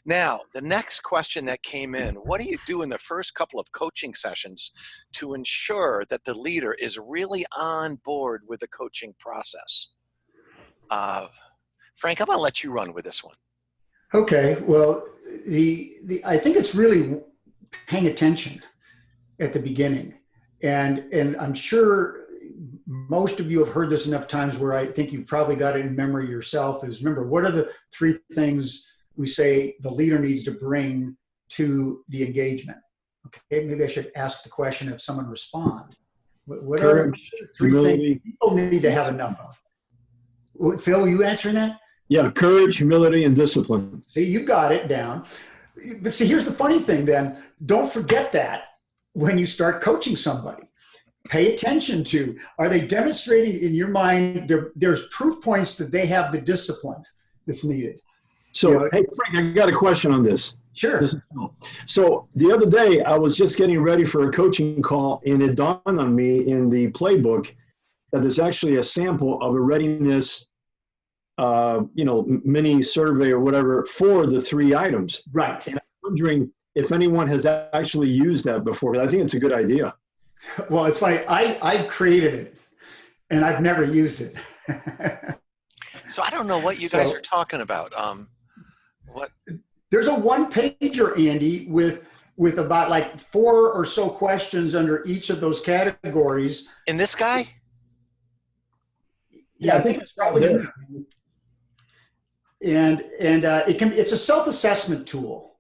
Now, the next question that came in, what do you do in the first couple of coaching sessions to ensure that the leader is really on board with the coaching process? Frank, I'm going to let you run with this one. Okay, well, I think it's really paying attention at the beginning. And I'm sure most of you have heard this enough times where I think you've probably got it in memory yourself, is remember, what are the 3 things we say the leader needs to bring to the engagement? Okay, maybe I should ask the question if someone respond. What are the 3 things people need to have enough of? Phil, are you answering that? Yeah, courage, humility, and discipline. See, you got it down. But see, here's the funny thing then. Don't forget that when you start coaching somebody. Pay attention to, are they demonstrating in your mind, there's proof points that they have the discipline that's needed. So, hey, Frank, I got a question on this. Sure. So the other day, I was just getting ready for a coaching call, and it dawned on me in the playbook that there's actually a sample of a readiness, mini survey or whatever for the 3 items. Right. And I'm wondering if anyone has actually used that before, because I think it's a good idea. Well, it's funny. I created it, and I've never used it. So I don't know what you guys are talking about. What? There's a 1-pager, Andy, with about like 4 or so questions under each of those categories. In this guy? Yeah, I think it's probably in there. And it's a self-assessment tool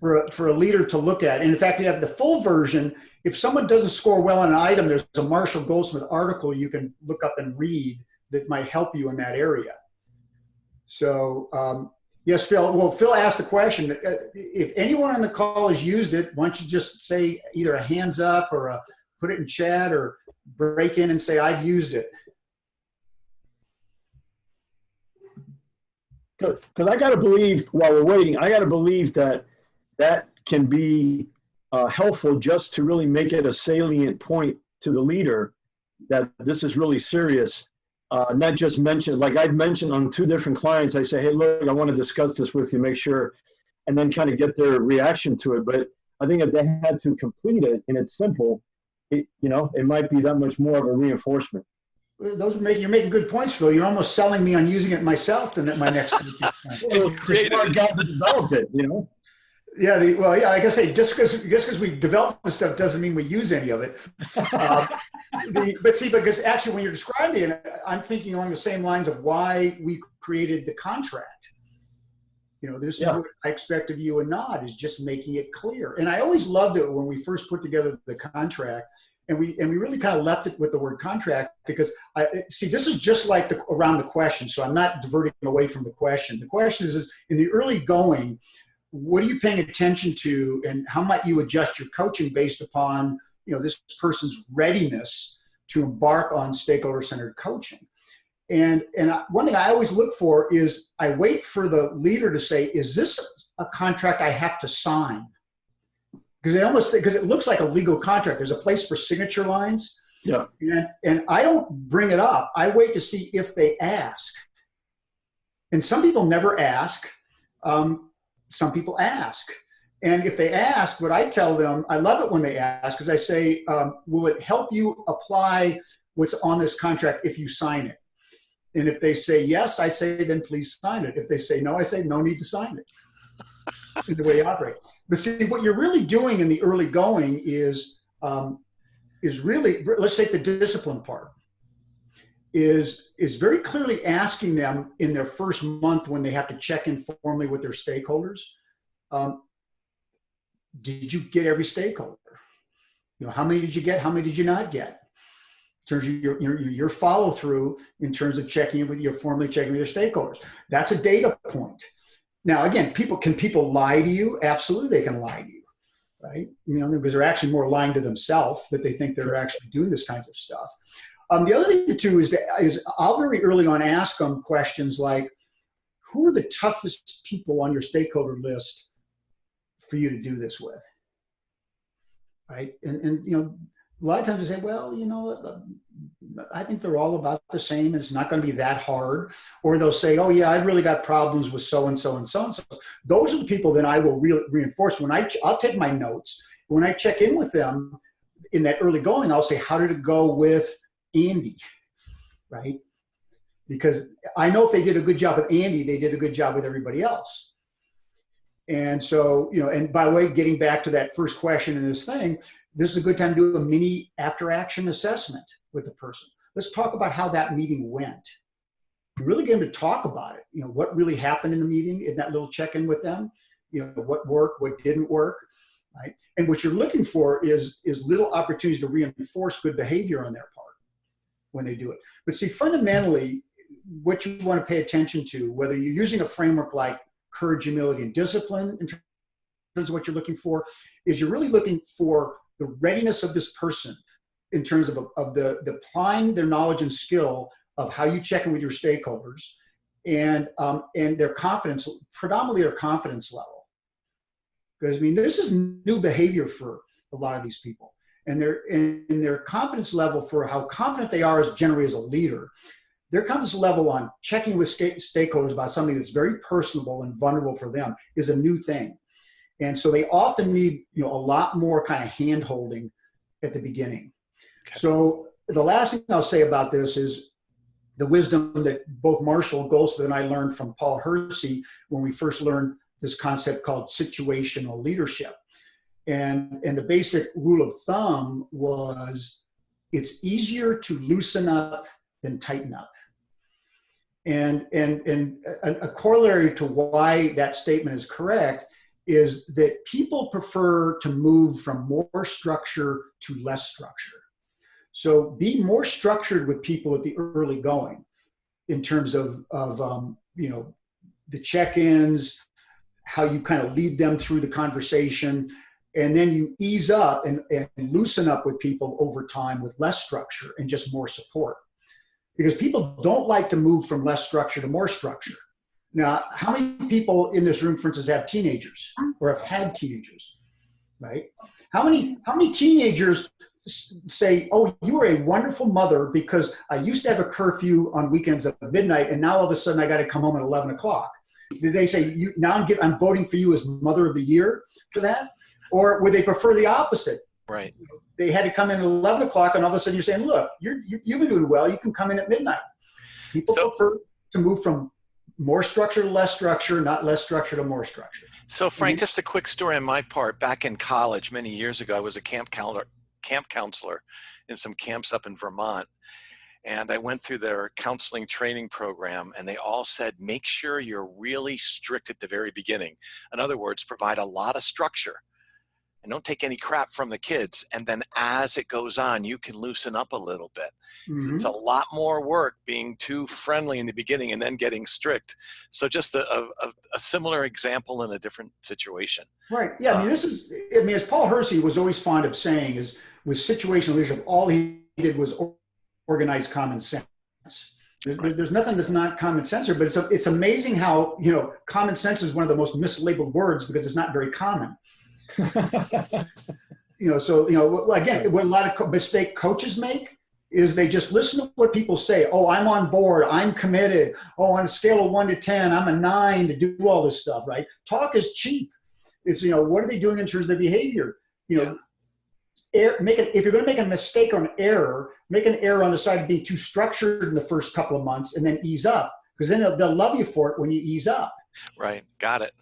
for a leader to look at. And in fact, you have the full version. If someone doesn't score well on an item, there's a Marshall Goldsmith article you can look up and read that might help you in that area. So, yes, Phil. Well, Phil asked the question, if anyone on the call has used it, why don't you just say either a hands up or put it in chat or break in and say, I've used it. Because I got to believe, while we're waiting, I got to believe that can be helpful just to really make it a salient point to the leader that this is really serious. Not just mention, like I've mentioned on 2 different clients, I say, hey, look, I want to discuss this with you, make sure, and then kind of get their reaction to it. But I think if they had to complete it and it's simple, it might be that much more of a reinforcement. You're making good points, Phil. You're almost selling me on using it myself in my next. Well, it's a smart guy that developed it, Yeah, like I say, just because we develop this stuff doesn't mean we use any of it. Because actually when you're describing it, I'm thinking along the same lines of why we created the contract. This is what I expect of you and not, is just making it clear. And I always loved it when we first put together the contract, and we really kind of left it with the word contract, because this is just like around the question. So I'm not diverting away from the question. The question is in the early going, what are you paying attention to, and how might you adjust your coaching based upon this person's readiness to embark on stakeholder-centered coaching? And one thing I always look for is I wait for the leader to say, is this a contract I have to sign? Because it looks like a legal contract. There's a place for signature lines. Yeah. And I don't bring it up. I wait to see if they ask. And some people never ask. Some people ask. And if they ask, what I tell them, I love it when they ask, because I say, will it help you apply what's on this contract if you sign it? And if they say yes, I say, then please sign it. If they say no, I say, no need to sign it. In the way you operate. But see, what you're really doing in the early going is really, let's take the discipline part, is very clearly asking them in their first month when they have to check in formally with their stakeholders, did you get every stakeholder? How many did you get? How many did you not get? In terms of your follow through, in terms of checking in with your formally checking with your stakeholders. That's a data point. Now, again, can people lie to you? Absolutely, they can lie to you, right? Because they're actually more lying to themselves, that they think they're actually doing this kinds of stuff. The other thing too is I'll very early on ask them questions like, who are the toughest people on your stakeholder list for you to do this with, right? And a lot of times they say, well, I think they're all about the same. It's not going to be that hard. Or they'll say, oh yeah, I've really got problems with so-and-so and so-and-so. Those are the people that I will reinforce. I'll take my notes. When I check in with them in that early going, I'll say, how did it go with Andy? Right? Because I know if they did a good job with Andy, they did a good job with everybody else. And so, and by the way, getting back to that first question in this thing, this is a good time to do a mini after action assessment with the person. Let's talk about how that meeting went. And really get them to talk about it. What really happened in the meeting, in that little check-in with them, what worked, what didn't work, right? And what you're looking for is little opportunities to reinforce good behavior on their part when they do it. But see, fundamentally, what you want to pay attention to, whether you're using a framework like courage, humility, and discipline in terms of what you're looking for, is you're really looking for the readiness of this person in terms of the applying their knowledge and skill of how you check in with your stakeholders, and their confidence, predominantly their confidence level. Because this is new behavior for a lot of these people, and their confidence level for how confident they are generally as a leader. Their confidence level on checking with stakeholders about something that's very personable and vulnerable for them is a new thing. And so they often need, a lot more kind of hand-holding at the beginning. Okay. So the last thing I'll say about this is the wisdom that both Marshall Goldsmith and I learned from Paul Hersey when we first learned this concept called situational leadership. And the basic rule of thumb was it's easier to loosen up than tighten up. And a corollary to why that statement is correct is that people prefer to move from more structure to less structure. So be more structured with people at the early going in terms of the check-ins, how you kind of lead them through the conversation, and then you ease up and loosen up with people over time with less structure and just more support. Because people don't like to move from less structure to more structure. Now, how many people in this room, for instance, have teenagers or have had teenagers, right? How many teenagers say, oh, you are a wonderful mother because I used to have a curfew on weekends at midnight and now all of a sudden I got to come home at 11 o'clock. Did they say, now I'm voting for you as mother of the year for that? Or would they prefer the opposite? Right. They had to come in at 11 o'clock and all of a sudden you're saying, look, you've been doing well. You can come in at midnight. People prefer to move from more structure to less structure, not less structure to more structure. So Frank, just a quick story on my part. Back in college many years ago, I was a camp counselor in some camps up in Vermont. And I went through their counseling training program, and they all said, make sure you're really strict at the very beginning. In other words, provide a lot of structure. And don't take any crap from the kids. And then as it goes on, you can loosen up a little bit. Mm-hmm. It's a lot more work being too friendly in the beginning and then getting strict. So just a similar example in a different situation. Right. Yeah. As Paul Hersey was always fond of saying, is with situational leadership, all he did was organize common sense. There's nothing that's not common sense here, but it's amazing how, common sense is one of the most mislabeled words because it's not very common. Again, what a lot of mistake coaches make is they just listen to what people say. Oh, I'm on board. I'm committed. Oh, on a scale of 1 to 10, I'm a 9 to do all this stuff, right? Talk is cheap. It's, what are they doing in terms of their behavior? If you're going to make a mistake or an error, make an error on the side of being too structured in the first couple of months and then ease up, because then they'll love you for it when you ease up. Right. Got it.